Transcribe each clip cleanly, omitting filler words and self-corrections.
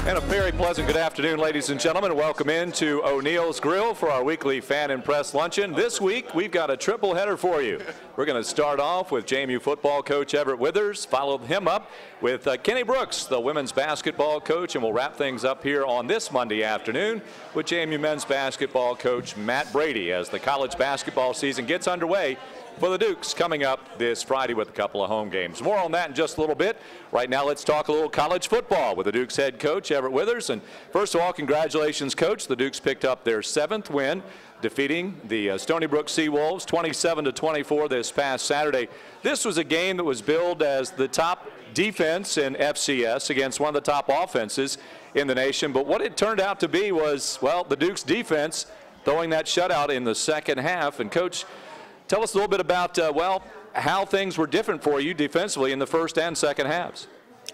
And a very pleasant good afternoon, ladies and gentlemen. Welcome into O'Neill's Grill for our weekly Fan and Press Luncheon. This week, we've got a triple header for you. We're going to start off with JMU football coach Everett Withers, follow him up with Kenny Brooks, the women's basketball coach, and we'll wrap things up here on this Monday afternoon with JMU men's basketball coach Matt Brady as the college basketball season gets underway for the Dukes coming up this Friday with a couple of home games. More on that in just a little bit. Right now, let's talk a little college football with the Dukes head coach, Everett Withers. And first of all, congratulations, Coach. The Dukes picked up their 7th win, defeating the Stony Brook Seawolves 27-24 this past Saturday. This was a game that was billed as the top defense in FCS against one of the top offenses in the nation. But what it turned out to be was, well, the Dukes defense throwing that shutout in the second half. And, Coach, tell us a little bit about, how things were different for you defensively in the first and second halves.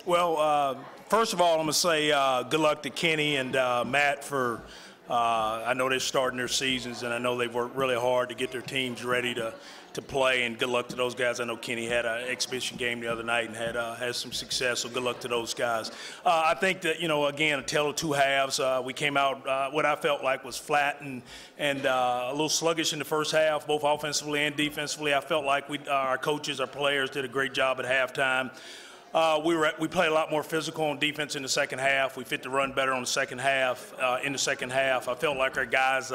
Well, first of all, I'm going to say good luck to Kenny and Matt for I know they're starting their seasons, and I know they've worked really hard to get their teams ready to play, and good luck to those guys. I know Kenny had an exhibition game the other night and had some success, so good luck to those guys. I think that, again, a tale of two halves. We came out what I felt like was flat and a little sluggish in the first half, both offensively and defensively. I felt like our coaches, our players did a great job at halftime. We played a lot more physical on defense in the second half. We fit the run better on the second half. In the second half, I felt like our guys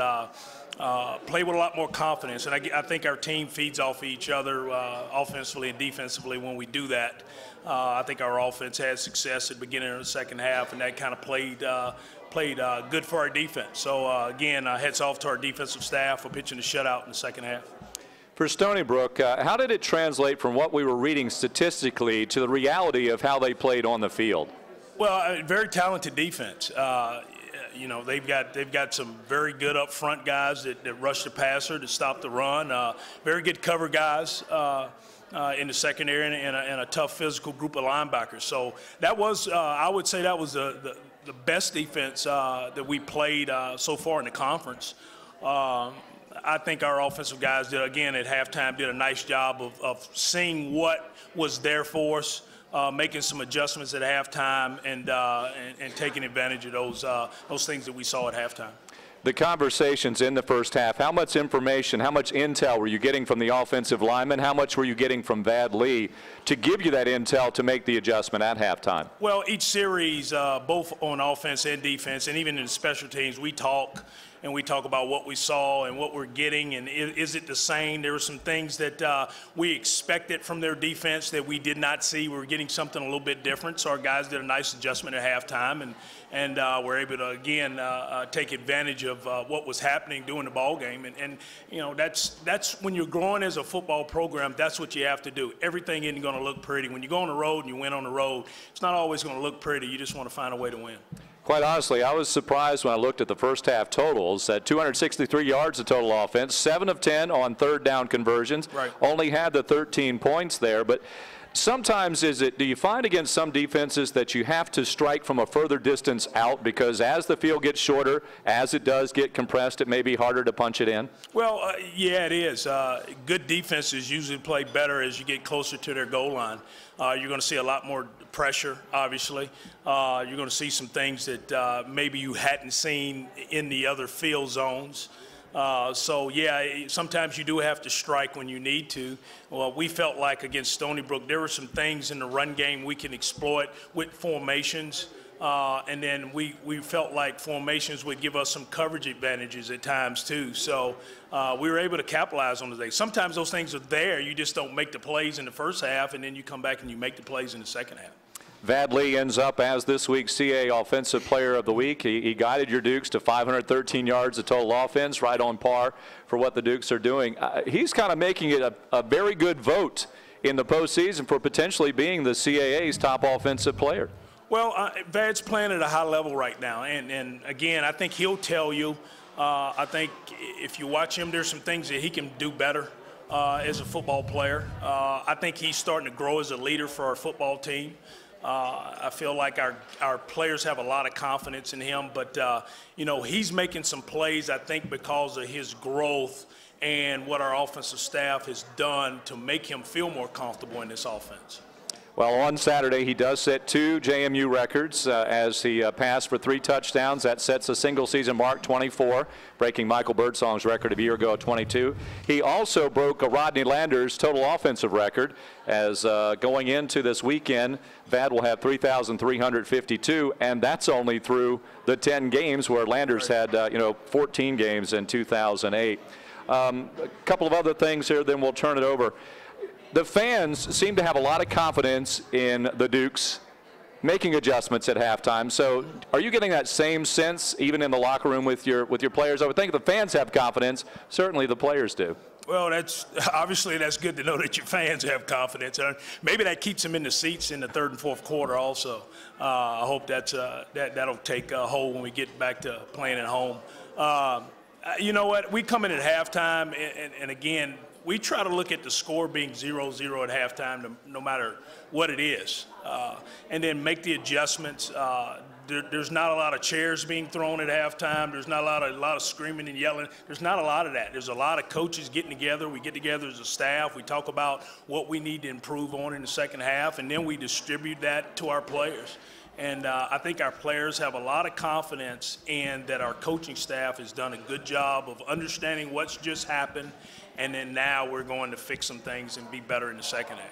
play with a lot more confidence, and I think our team feeds off each other offensively and defensively when we do that. I think our offense had success at the beginning of the second half, and that kind of played good for our defense. So, again, hats off to our defensive staff for pitching the shutout in the second half. For Stony Brook, how did it translate from what we were reading statistically to the reality of how they played on the field? Well, very talented defense. They've got some very good up front guys that rush the passer to stop the run. Very good cover guys in the secondary and a tough physical group of linebackers. So that was, I would say, that was the best defense that we played so far in the conference. I think our offensive guys did, again, at halftime, did a nice job of seeing what was there for us, making some adjustments at halftime, and taking advantage of those things that we saw at halftime. The conversations in the first half, how much information, how much intel were you getting from the offensive linemen? How much were you getting from Vad Lee to give you that intel to make the adjustment at halftime? Well, each series, both on offense and defense, and even in special teams, we talk about what we saw and what we're getting, and is it the same? There were some things that we expected from their defense that we did not see. We were getting something a little bit different, so our guys did a nice adjustment at halftime, and we're able to, again, take advantage of what was happening during the ball game. And that's when you're growing as a football program, that's what you have to do. Everything isn't going to look pretty. When you go on the road and you win on the road, it's not always going to look pretty. You just want to find a way to win. Quite honestly, I was surprised when I looked at the first half totals at 263 yards of total offense, 7 of 10 on third down conversions. Right. Only had the 13 points there. But sometimes do you find against some defenses that you have to strike from a further distance out because as the field gets shorter, as it does get compressed, it may be harder to punch it in? Well, yeah, it is. Good defenses usually play better as you get closer to their goal line. You're going to see a lot more pressure, obviously. You're going to see some things that maybe you hadn't seen in the other field zones. So, yeah, sometimes you do have to strike when you need to. Well, we felt like against Stony Brook, there were some things in the run game we can exploit with formations. And then we felt like formations would give us some coverage advantages at times too. So we were able to capitalize on those things. Sometimes those things are there. You just don't make the plays in the first half, and then you come back and you make the plays in the second half. Vad Lee ends up as this week's CA Offensive Player of the Week. He guided your Dukes to 513 yards of total offense, right on par for what the Dukes are doing. He's kind of making it a very good vote in the postseason for potentially being the CAA's top offensive player. Well, Vad's playing at a high level right now, and again, I think he'll tell you. I think if you watch him, there's some things that he can do better as a football player. I think he's starting to grow as a leader for our football team. I feel like our players have a lot of confidence in him, but he's making some plays, I think, because of his growth and what our offensive staff has done to make him feel more comfortable in this offense. Well, on Saturday, he does set 2 JMU records as he passed for 3 touchdowns. That sets a single-season mark, 24, breaking Michael Birdsong's record of a year ago at 22. He also broke Rodney Lander's total offensive record, as going into this weekend, Vad will have 3,352, and that's only through the 10 games where Landers had 14 games in 2008. A couple of other things here, then we'll turn it over. The fans seem to have a lot of confidence in the Dukes making adjustments at halftime. So are you getting that same sense even in the locker room with your players? I would think the fans have confidence. Certainly the players do. Well, that's good to know that your fans have confidence. Maybe that keeps them in the seats in the third and fourth quarter also. I hope that'll take a hold when we get back to playing at home. You know what? We come in at halftime, and again, we try to look at the score being 0-0 at halftime, no matter what it is, and then make the adjustments. There's not a lot of chairs being thrown at halftime. There's not a lot of screaming and yelling. There's not a lot of that. There's a lot of coaches getting together. We get together as a staff. We talk about what we need to improve on in the second half, and then we distribute that to our players. And I think our players have a lot of confidence in that our coaching staff has done a good job of understanding what's just happened, and then now we're going to fix some things and be better in the second half.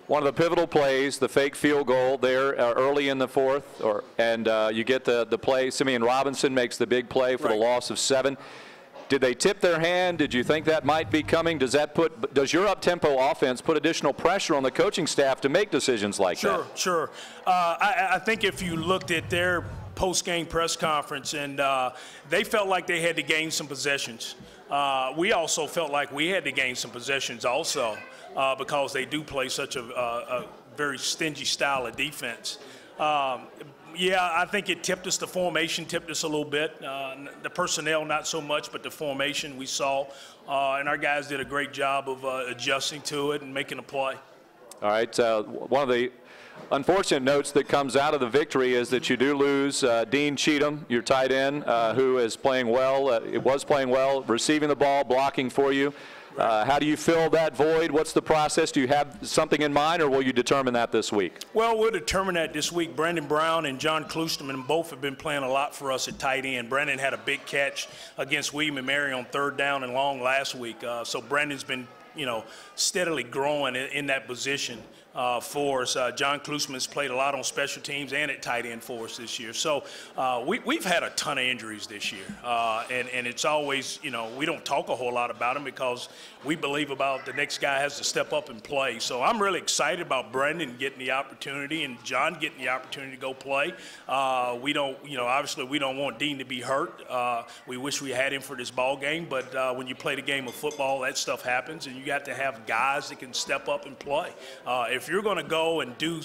One of the pivotal plays, the fake field goal there early in the fourth, and you get the play. Simeon Robinson makes the big play for the loss of 7. Did they tip their hand? Did you think that might be coming? Does your up-tempo offense put additional pressure on the coaching staff to make decisions like that? Sure. I think if you looked at their post-game press conference, and they felt like they had to gain some possessions. We also felt like we had to gain some possessions also because they do play such a very stingy style of defense. Yeah, I think it tipped us. The formation tipped us a little bit. The personnel, not so much, but the formation we saw. And our guys did a great job of adjusting to it and making a play. All right. One of the unfortunate notes that comes out of the victory is that you do lose Dean Cheatham, your tight end, who is playing well. Was playing well, receiving the ball, blocking for you. How do you fill that void? What's the process? Do you have something in mind, or will you determine that this week? Well, we'll determine that this week. Brandon Brown and John Kloosterman both have been playing a lot for us at tight end. Brandon had a big catch against William and Mary on 3rd down and long last week. So Brandon's been, steadily growing in that position for us. John Klusman's played a lot on special teams and at tight end for us this year. So we've had a ton of injuries this year. And it's always, we don't talk a whole lot about them because we believe about the next guy has to step up and play. So I'm really excited about Brendan getting the opportunity and John getting the opportunity to go play. We don't, obviously we don't want Dean to be hurt. We wish we had him for this ball game, but when you play the game of football, that stuff happens, and you got to have guys that can step up and play. If you're going to go and do,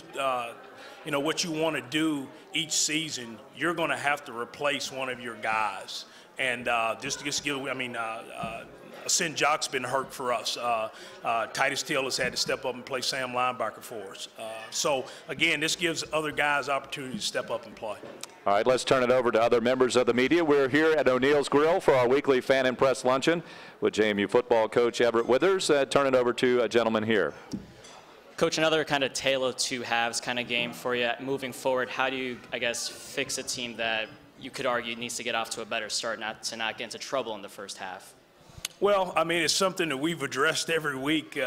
what you want to do each season, you're going to have to replace one of your guys. And Sin Jock's been hurt for us. Titus Till has had to step up and play Sam Linebacker for us. So, again, this gives other guys opportunity to step up and play. All right, let's turn it over to other members of the media. We're here at O'Neill's Grill for our weekly Fan and Press Luncheon with JMU football coach Everett Withers. Turn it over to a gentleman here. Coach, another kind of tale of two halves kind of game for you. Moving forward, how do you, fix a team that you could argue needs to get off to a better start, not get into trouble in the first half? Well, it's something that we've addressed every week.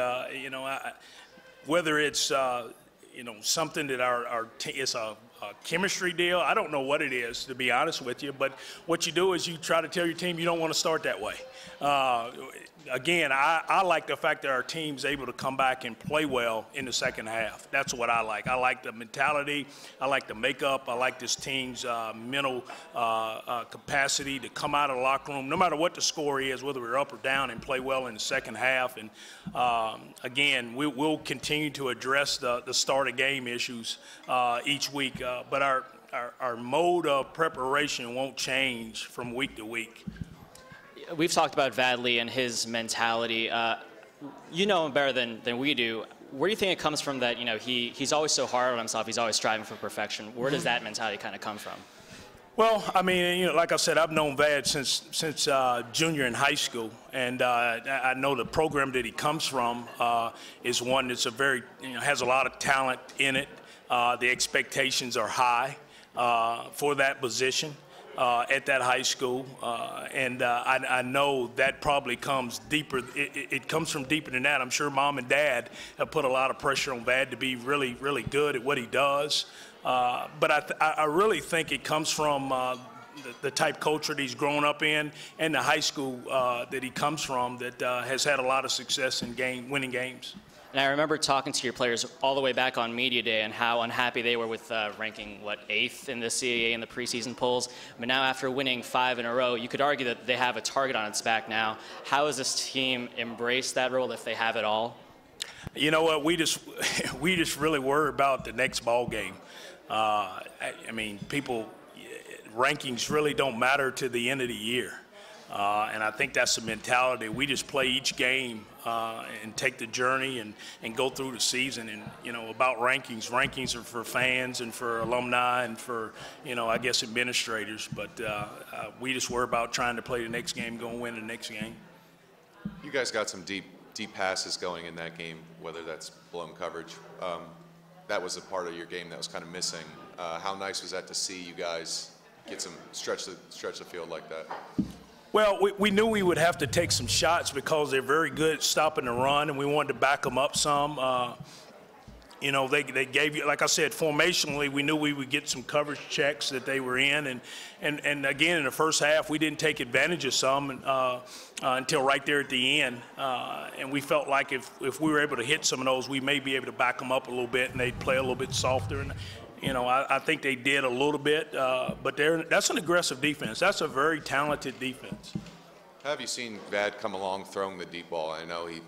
Whether it's something that it's a chemistry deal. I don't know what it is, to be honest with you. But what you do is you try to tell your team you don't want to start that way. Again, I like the fact that our team's able to come back and play well in the second half. That's what I like. I like the mentality. I like the makeup. I like this team's mental capacity to come out of the locker room, no matter what the score is, whether we're up or down, and play well in the second half. And, again, we'll continue to address the start of game issues each week. But our mode of preparation won't change from week to week. We've talked about Vadley and his mentality. You know him better than we do. Where do you think it comes from that, he's always so hard on himself, he's always striving for perfection? Where does that mentality kind of come from? Well, I mean, you know, like I said, I've known Vad since junior in high school, and I know the program that he comes from is one that's has a lot of talent in it. The expectations are high for that position at that high school, and I know that probably comes deeper. It comes from deeper than that. I'm sure Mom and Dad have put a lot of pressure on Vad to be really, really good at what he does. But I really think it comes from the type culture that he's grown up in and the high school that he comes from that has had a lot of success in winning games. And I remember talking to your players all the way back on Media Day and how unhappy they were with ranking, 8th in the CAA in the preseason polls. But now after winning 5 in a row, you could argue that they have a target on its back now. How has this team embraced that role if they have it all? You know what, we just really worry about the next ball game. I mean, rankings really don't matter to the end of the year. And I think that's the mentality. We just play each game and take the journey and go through the season. And, you know, about rankings are for fans and for alumni and for, you know, I guess administrators. But we just worry about trying to play the next game, go and win the next game. You guys got some deep passes going in that game, whether that's blown coverage. That was a part of your game that was kind of missing. How nice was that to see you guys get some stretch the field like that? Well, we knew we would have to take some shots because they're very good at stopping the run, and we wanted to back them up some. You know, they gave you, like I said, formationally, we knew we would get some coverage checks that they were in. And again, in the first half, we didn't take advantage of some until right there at the end. And we felt like if we were able to hit some of those, we may be able to back them up a little bit, and they'd play a little bit softer. And, you know, I think they did a little bit, but that's an aggressive defense. That's a very talented defense. How have you seen Vad come along throwing the deep ball? I know he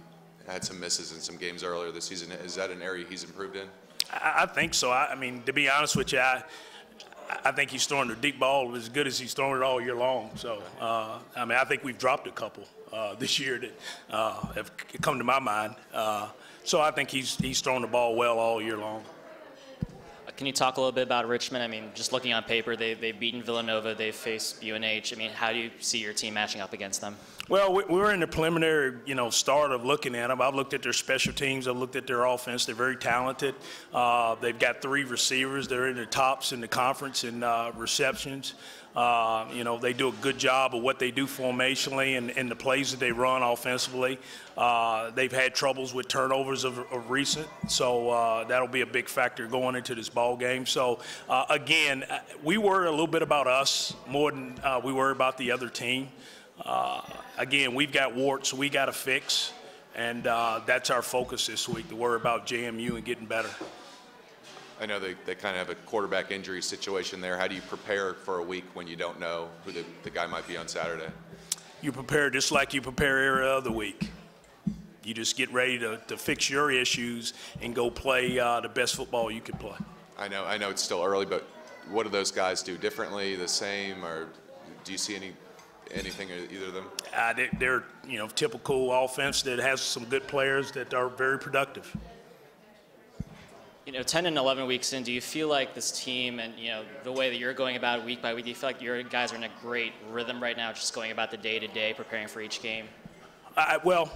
had some misses in some games earlier this season. Is that an area he's improved in? I think so. I mean, to be honest with you, I think he's throwing the deep ball as good as he's thrown it all year long. So, I mean, I think we've dropped a couple this year that have come to my mind. So I think he's thrown the ball well all year long. Can you talk a little bit about Richmond? I mean, just looking on paper, they've beaten Villanova, they've faced UNH. I mean, how do you see your team matching up against them? Well, we're in the preliminary, you know, start of looking at them. I've looked at their special teams. I've looked at their offense. They're very talented. They've got 3 receivers. They're in the tops in the conference in receptions. You know, they do a good job of what they do formationally and the plays that they run offensively. They've had troubles with turnovers of recent, so that'll be a big factor going into this ball game. So, again, we worry a little bit about us more than we worry about the other team. Again, we've got warts we got to fix, and that's our focus this week, to worry about JMU and getting better. I know they kind of have a quarterback injury situation there. How do you prepare for a week when you don't know who the guy might be on Saturday? You prepare just like you prepare every other week. You just get ready to fix your issues and go play the best football you can play. I know it's still early, but what do those guys do differently, the same, or do you see anything in either of them? They're, you know, typical offense that has some good players that are very productive. You know, 10 and 11 weeks in, do you feel like this team and, you know, the way that you're going about it week by week, do you feel like your guys are in a great rhythm right now, just going about the day-to-day, preparing for each game? Well,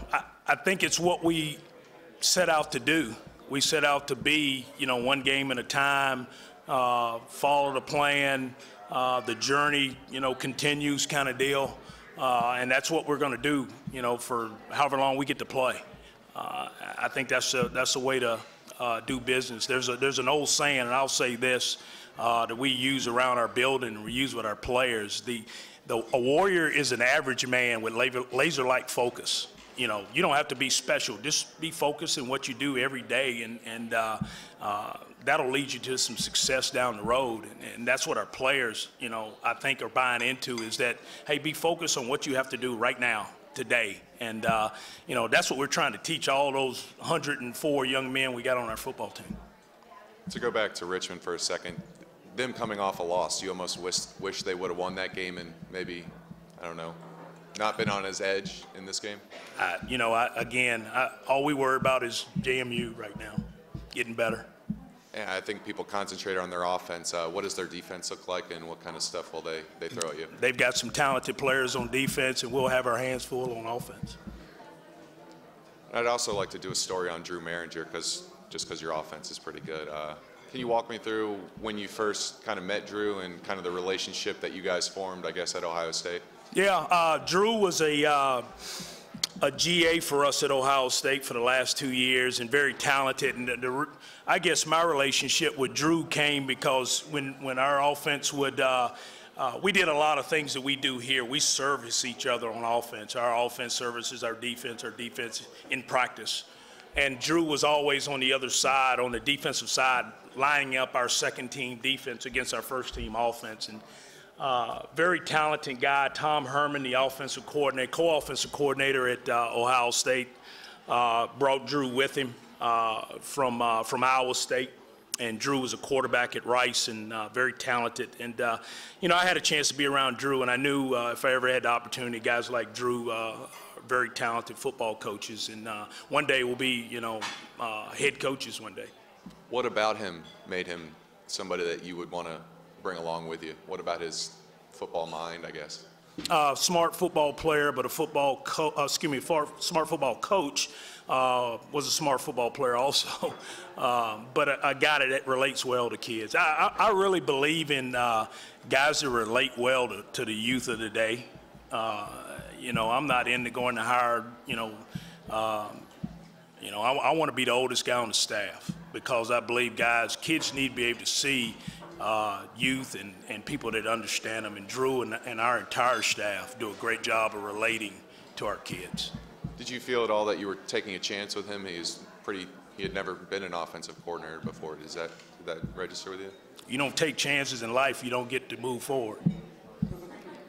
I think it's what we set out to do. We set out to be, you know, one game at a time, follow the plan, the journey, you know, continues kind of deal. And that's what we're going to do, you know, for however long we get to play. I think that's a way to do business. There's an old saying, and I'll say this, that we use around our building and we use with our players. A warrior is an average man with laser-like focus. You know, you don't have to be special. Just be focused in what you do every day, and that'll lead you to some success down the road. And that's what our players, you know, I think are buying into, is that, hey, be focused on what you have to do right now, today. And, you know, that's what we're trying to teach all those 104 young men we got on our football team. To go back to Richmond for a second, them coming off a loss, you almost wish they would have won that game and maybe, I don't know, not been on his edge in this game? You know, again, all we worry about is JMU right now, getting better. Yeah, I think people concentrate on their offense. What does their defense look like, and what kind of stuff will they throw at you? They've got some talented players on defense, and we'll have our hands full on offense. I'd also like to do a story on Drew Maringer, just because your offense is pretty good. Can you walk me through when you first kind of met Drew and kind of the relationship that you guys formed, I guess, at Ohio State? Yeah, Drew was a GA for us at Ohio State for the last 2 years, and very talented. And I guess my relationship with Drew came because when our offense would we did a lot of things that we do here. We service each other on offense. Our offense services our defense in practice. And Drew was always on the other side, on the defensive side, lining up our second-team defense against our first-team offense. And very talented guy. Tom Herman, the offensive coordinator, co-offensive coordinator at Ohio State, brought Drew with him from Iowa State. And Drew was a quarterback at Rice, and very talented. And, you know, I had a chance to be around Drew, and I knew if I ever had the opportunity, guys like Drew, very talented football coaches. And one day we'll be, you know, head coaches one day. What about him made him somebody that you would want to bring along with you? What about his football mind, I guess? Smart football player, but a smart football coach. Was a smart football player also, but a guy that relates well to kids. I really believe in guys that relate well to the youth of the day. You know, I'm not into going to hire, I want to be the oldest guy on the staff, because I believe kids need to be able to see youth and people that understand them. And Drew and our entire staff do a great job of relating to our kids. Did you feel at all that you were taking a chance with him? He had never been an offensive coordinator before. Did that register with you? You don't take chances in life, you don't get to move forward.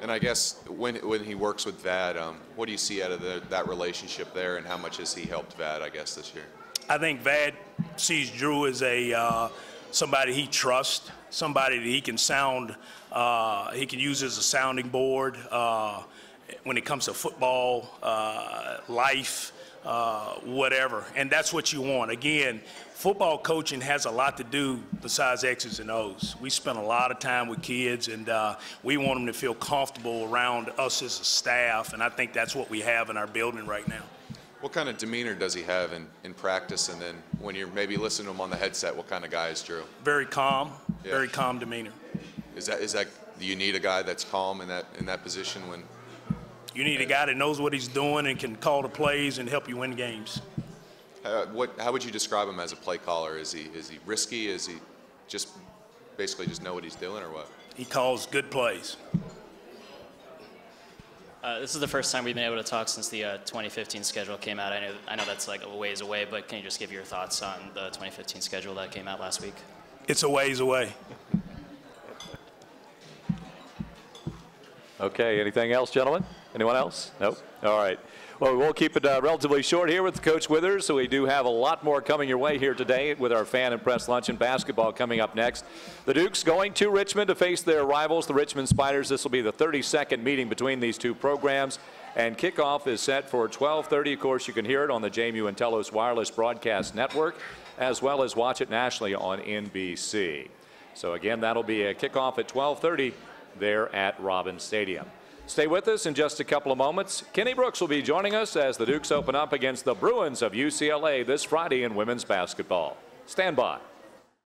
And I guess when he works with Vad, what do you see out of that relationship there, and how much has he helped Vad, I guess, this year? I think Vad sees Drew as somebody he trusts, somebody that he can use as a sounding board when it comes to football, life, whatever. And that's what you want. Again, football coaching has a lot to do besides X's and O's. We spend a lot of time with kids, and we want them to feel comfortable around us as a staff, and I think that's what we have in our building right now. What kind of demeanor does he have in practice, and then when you're maybe listening to him on the headset, what kind of guy is Drew? Very calm, very calm demeanor. Is that do you need a guy that's calm in that position when? You need a guy that knows what he's doing and can call the plays and help you win games. How would you describe him as a play caller? Is he risky? Is he basically just know what he's doing, or what? He calls good plays. This is the first time we've been able to talk since the 2015 schedule came out. I know that's like a ways away, but can you just give your thoughts on the 2015 schedule that came out last week? It's a ways away. Okay, anything else, gentlemen? Anyone else? Nope. All right. Well, we'll keep it relatively short here with Coach Withers, so we do have a lot more coming your way here today with our Fan and Press Luncheon basketball coming up next. The Dukes going to Richmond to face their rivals, the Richmond Spiders. This will be the 32nd meeting between these two programs, and kickoff is set for 12:30. Of course, you can hear it on the JMU and Telos Wireless Broadcast Network, as well as watch it nationally on NBC. So again, that'll be a kickoff at 12:30 there at Robins Stadium. Stay with us in just a couple of moments. Kenny Brooks will be joining us as the Dukes open up against the Bruins of UCLA this Friday in women's basketball. Stand by.